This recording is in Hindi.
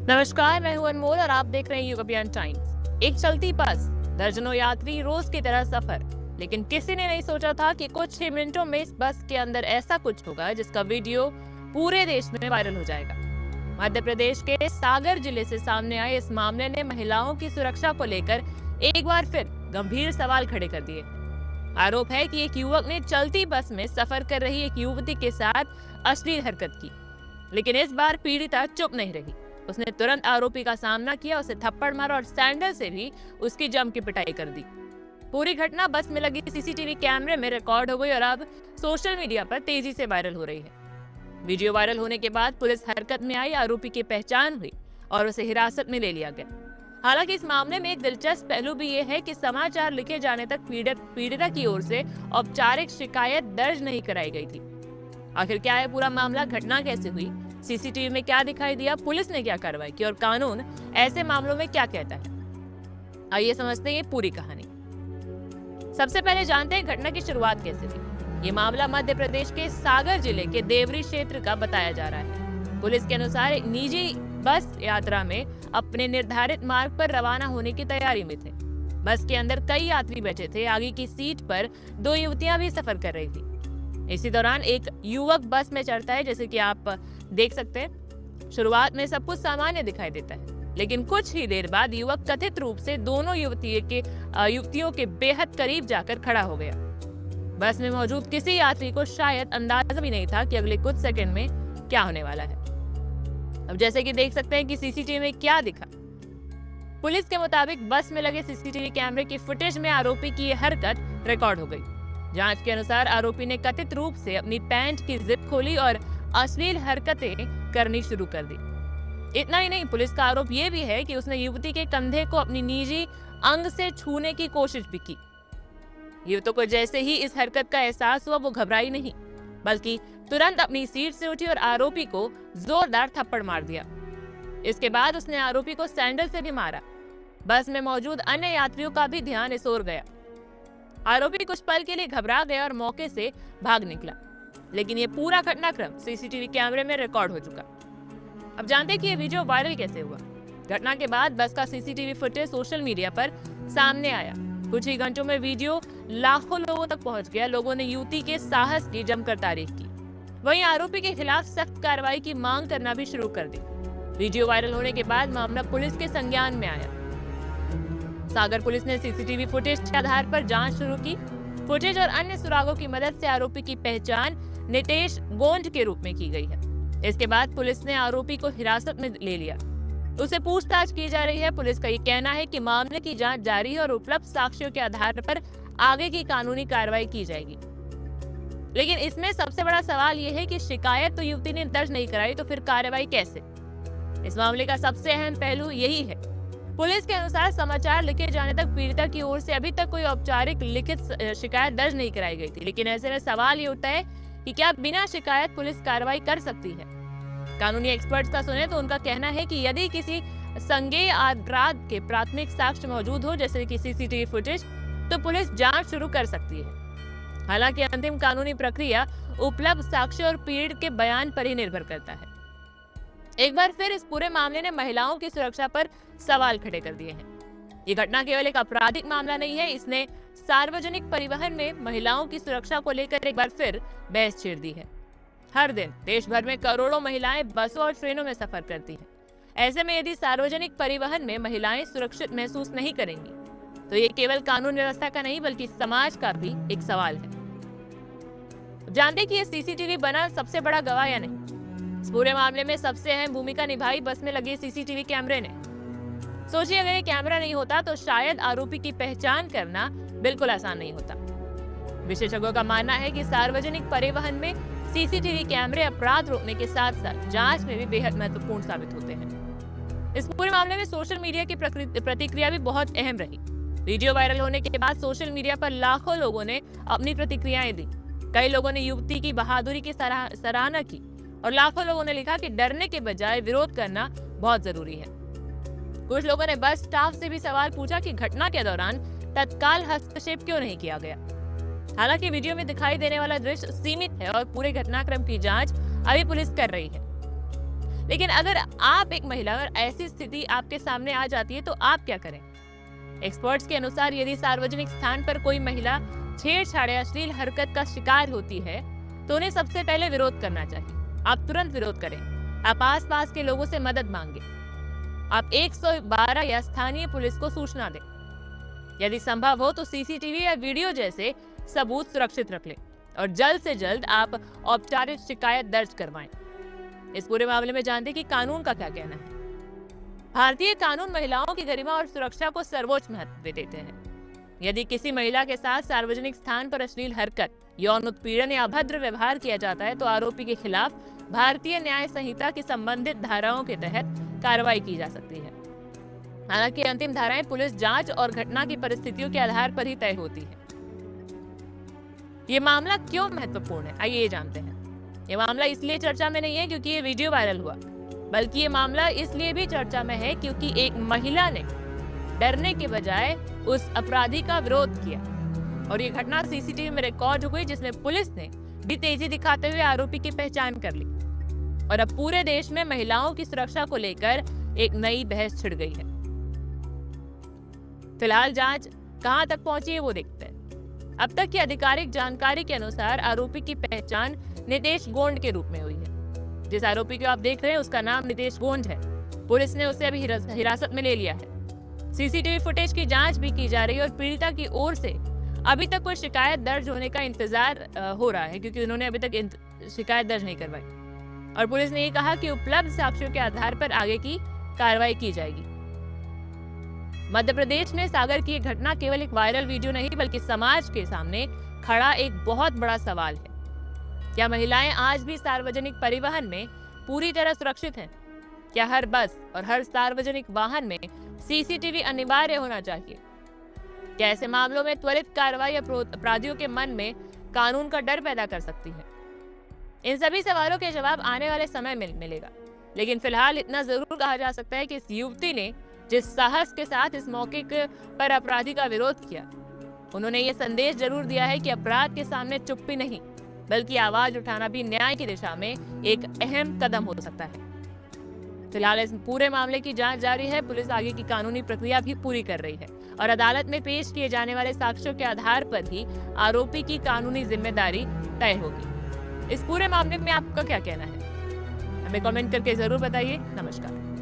नमस्कार, मैं हूं अनमोल और आप देख रहे हैं युग अभियान टाइम्स। एक चलती बस, दर्जनों यात्री, रोज की तरह सफर। लेकिन किसी ने नहीं सोचा था कि कुछ ही मिनटों में इस बस के अंदर ऐसा कुछ होगा जिसका वीडियो पूरे देश में वायरल हो जाएगा। मध्य प्रदेश के सागर जिले से सामने आए इस मामले ने महिलाओं की सुरक्षा को लेकर एक बार फिर गंभीर सवाल खड़े कर दिए। आरोप है कि एक युवक ने चलती बस में सफर कर रही एक युवती के साथ अश्लील हरकत की, लेकिन इस बार पीड़िता चुप नहीं रही। उसने तुरंत आरोपी का सामना किया, उसे थप्पड़ मारा और सैंडल से भी उसकी जम की पिटाई कर दी। पूरी घटना बस में लगी सीसीटीवी कैमरे में रिकॉर्ड हो गई और अब सोशल मीडिया पर तेजी से वायरल हो रही है। वीडियो वायरल होने के बाद पुलिस हरकत में आई, आरोपी की पहचान हुई और उसे हिरासत में ले लिया गया। हालांकि इस मामले में एक दिलचस्प पहलू भी ये है कि समाचार लिखे जाने तक पीड़िता की ओर से औपचारिक शिकायत दर्ज नहीं कराई गई थी। आखिर क्या है पूरा मामला, घटना कैसे हुई, सीसीटीवी में क्या दिखाई दिया, पुलिस ने क्या कार्रवाई की और कानून ऐसे मामलों में क्या कहता है। आइए समझते हैं ये पूरी कहानी। सबसे पहले जानते हैं घटना की शुरुआत कैसे हुई। ये मामला मध्य प्रदेश के सागर जिले के देवरी क्षेत्र का बताया जा रहा है। पुलिस के अनुसार एक निजी बस यात्रा में अपने निर्धारित मार्ग पर रवाना होने की तैयारी में थे। बस के अंदर कई यात्री बैठे थे। आगे की सीट पर दो युवतियां भी सफर कर रही थी। इसी दौरान एक युवक बस में चढ़ता है। जैसे कि आप देख सकते हैं, शुरुआत में सब कुछ सामान्य दिखाई देता है, लेकिन कुछ ही देर बाद युवक कथित रूप से दोनों युवतियों के बेहद करीब जाकर खड़ा हो गया। बस में मौजूद किसी यात्री को शायद अंदाजा भी नहीं था कि अगले कुछ सेकंड में क्या होने वाला है। अब जैसे कि देख सकते हैं कि सीसीटीवी में क्या दिखा। पुलिस के मुताबिक बस में लगे सीसीटीवी कैमरे की फुटेज में आरोपी की यह हरकत रिकॉर्ड हो गई। जांच के अनुसार आरोपी ने कथित रूप से अपनी पैंट की जिप खोली और अश्लील हरकतें करनी शुरू कर दी। इतना ही नहीं, पुलिस का आरोप यह भी है कि उसने युवती के कंधे को अपनी निजी अंग से छूने की कोशिश भी की। युवती को जैसे ही इस हरकत का एहसास हुआ, वो घबराई नहीं, बल्कि तुरंत अपनी सीट से उठी और आरोपी को जोरदार थप्पड़ मार दिया। इसके बाद उसने आरोपी को सैंडल से भी मारा। बस में मौजूद अन्य यात्रियों का भी ध्यान इस ओर गया। आरोपी कुछ पल के लिए घबरा गया और मौके से भाग निकला, लेकिन ये पूरा घटनाक्रम सीसीटीवी कैमरे में रिकॉर्ड हो चुका। अब जानते हैं कि ये वीडियो वायरल कैसे हुआ। घटना के बाद बस का सीसीटीवी फुटेज सोशल मीडिया पर सामने आया। कुछ ही घंटों में वीडियो लाखों लोगों तक पहुंच गया। लोगों ने युवती के साहस की जमकर तारीफ की। वहीं आरोपी के खिलाफ सख्त कार्रवाई की मांग करना भी शुरू कर दी। वीडियो वायरल होने के बाद मामला पुलिस के संज्ञान में आया। सागर पुलिस ने सीसीटीवी फुटेज के आधार पर जांच शुरू की। फुटेज और अन्य सुरागों की मदद से आरोपी की पहचान नितेश गोंड के रूप में की गई है। इसके बाद पुलिस ने आरोपी को हिरासत में ले लिया। उसे पूछताछ की जा रही है। पुलिस का ये कहना है कि मामले की जांच जारी है और उपलब्ध साक्ष्यों के आधार पर आगे की कानूनी कार्रवाई की जाएगी। लेकिन इसमें सबसे बड़ा सवाल ये है कि शिकायत तो युवती ने दर्ज नहीं कराई, तो फिर कार्रवाई कैसे। इस मामले का सबसे अहम पहलू यही है। पुलिस के अनुसार समाचार लिखे जाने तक पीड़िता की ओर से अभी तक कोई औपचारिक लिखित शिकायत दर्ज नहीं कराई गई थी। लेकिन ऐसे में सवाल ये उठता है कि क्या बिना शिकायत पुलिस कार्रवाई कर सकती है। कानूनी एक्सपर्ट्स का सुने तो उनका कहना है कि यदि किसी संज्ञेय अपराध के प्राथमिक साक्ष्य मौजूद हो, जैसे कि सीसीटीवी फुटेज, तो पुलिस जांच शुरू कर सकती है। हालांकि अंतिम कानूनी प्रक्रिया उपलब्ध साक्ष्य और पीड़ित के बयान पर ही निर्भर करता है। एक बार फिर इस पूरे मामले ने महिलाओं की सुरक्षा पर सवाल खड़े कर दिए हैं। ये घटना केवल एक आपराधिक मामला नहीं है, इसने सार्वजनिक परिवहन में महिलाओं की सुरक्षा को लेकर एक बार फिर बहस छेड़ दी है। हर दिन देश भर में करोड़ों महिलाएं बसों और ट्रेनों में सफर करती हैं। ऐसे में यदि सार्वजनिक परिवहन में महिलाएं सुरक्षित महसूस नहीं करेंगी, तो ये केवल कानून व्यवस्था का नहीं बल्कि समाज का भी एक सवाल है। जानते कि ये सीसीटीवी बना सबसे बड़ा गवाह या नहीं। इस पूरे मामले में सबसे अहम भूमिका निभाई बस में लगे सीसीटीवी कैमरे ने। सोचिए, अगर ये कैमरा नहीं होता तो शायद आरोपी की पहचान करना बिल्कुल आसान नहीं होता। विशेषज्ञों का मानना है कि सार्वजनिक परिवहन में सीसीटीवी कैमरे अपराध रोकने के साथ साथ जांच में भी बेहद महत्वपूर्ण साबित होते हैं। इस पूरे मामले में सोशल मीडिया की प्रतिक्रिया भी बहुत अहम रही। वीडियो वायरल होने के बाद सोशल मीडिया पर लाखों लोगों ने अपनी प्रतिक्रियाएं दी। कई लोगों ने युवती की बहादुरी की सराहना की और लाखों लोगों ने लिखा कि डरने के बजाय विरोध करना बहुत जरूरी है। कुछ लोगों ने बस स्टाफ से भी सवाल पूछा कि घटना के दौरान तत्काल हस्तक्षेप क्यों नहीं किया गया। हालांकि वीडियो में दिखाई देने वाला दृश्य सीमित है और पूरे घटनाक्रम की जांच अभी पुलिस कर रही है। लेकिन अगर आप एक महिला और ऐसी स्थिति आपके सामने आ जाती है तो आप क्या करें? एक्सपर्ट्स के अनुसार यदि सार्वजनिक स्थान पर कोई महिला छेड़छाड़ या अश्लील हरकत का शिकार होती है तो उन्हें सबसे पहले विरोध करना चाहिए। आप तुरंत विरोध करें। आप आस-पास के लोगों से मदद मांगे। आप 112 या स्थानीय पुलिस को सूचना दें। यदि संभव हो तो सीसीटीवी या वीडियो जैसे सबूत सुरक्षित रख लें और जल्द से जल्द आप औपचारिक शिकायत दर्ज करवाएं। इस पूरे मामले में जानते हैं कि कानून का क्या कहना है। भारतीय कानून महिलाओं की गरिमा और सुरक्षा को सर्वोच्च महत्व देते हैं। यदि किसी महिला के साथ सार्वजनिक स्थान पर अश्लील हरकत, यौन उत्पीड़न या अभद्र व्यवहार किया जाता है तो आरोपी के खिलाफ भारतीय न्याय संहिता की संबंधित धाराओं के तहत कार्रवाई की जा सकती है। हालांकि अंतिम धाराएं पुलिस जांच और घटना की परिस्थितियों के आधार पर ही तय होती है। ये मामला क्यों महत्वपूर्ण है, आइए ये जानते हैं। ये मामला इसलिए चर्चा में नहीं है क्योंकि ये वीडियो वायरल हुआ, बल्कि ये मामला इसलिए भी चर्चा में है क्योंकि एक महिला ने डरने के बजाय उस अपराधी का विरोध किया और ये घटना सीसीटीवी में रिकॉर्ड हुई, जिसमें पुलिस ने भी तेजी दिखाते हुए आरोपी की पहचान कर ली और अब पूरे देश में महिलाओं की सुरक्षा को लेकर एक नई बहस छिड़ गई है। फिलहाल जांच कहां तक पहुंची है वो देखते हैं। अब तक की आधिकारिक जानकारी के अनुसार आरोपी की पहचान नितेश गोंड के रूप में हुई है। जिस आरोपी को आप देख रहे हैं उसका नाम नितेश गोंड है। पुलिस ने उसे अभी हिरासत में ले लिया है। सीसीटीवी फुटेज की जांच भी की जा रही है और पीड़िता की ओर से अभी तक कोई शिकायत दर्ज होने का इंतजार हो रहा है क्योंकि उन्होंने अभी तक शिकायत दर्ज नहीं करवाई और पुलिस ने ये कहा कि उपलब्ध साक्ष्यों के आधार पर आगे की कार्रवाई की जाएगी। मध्य प्रदेश में सागर की घटना केवल एक वायरल वीडियो नहीं बल्कि समाज के सामने खड़ा एक बहुत बड़ा सवाल है। क्या महिलाएं आज भी सार्वजनिक परिवहन में पूरी तरह सुरक्षित हैं? क्या हर बस और हर सार्वजनिक वाहन में सीसीटीवी अनिवार्य होना चाहिए? क्या ऐसे मामलों में त्वरित कार्रवाई अपराधियों के मन में कानून का डर पैदा कर सकती है? इन सभी सवालों के जवाब आने वाले समय में मिलेगा, लेकिन फिलहाल इतना जरूर कहा जा सकता है कि इस युवती ने जिस साहस के साथ इस मौके पर अपराधी का विरोध किया, उन्होंने ये संदेश जरूर दिया है कि अपराध के सामने चुप्पी नहीं बल्कि आवाज उठाना भी न्याय की दिशा में एक अहम कदम हो सकता है। फिलहाल इस पूरे मामले की जांच जारी है। पुलिस आगे की कानूनी प्रक्रिया भी पूरी कर रही है और अदालत में पेश किए जाने वाले साक्ष्यों के आधार पर ही आरोपी की कानूनी जिम्मेदारी तय होगी। इस पूरे मामले में आपका क्या कहना है? हमें कमेंट करके जरूर बताइए। नमस्कार।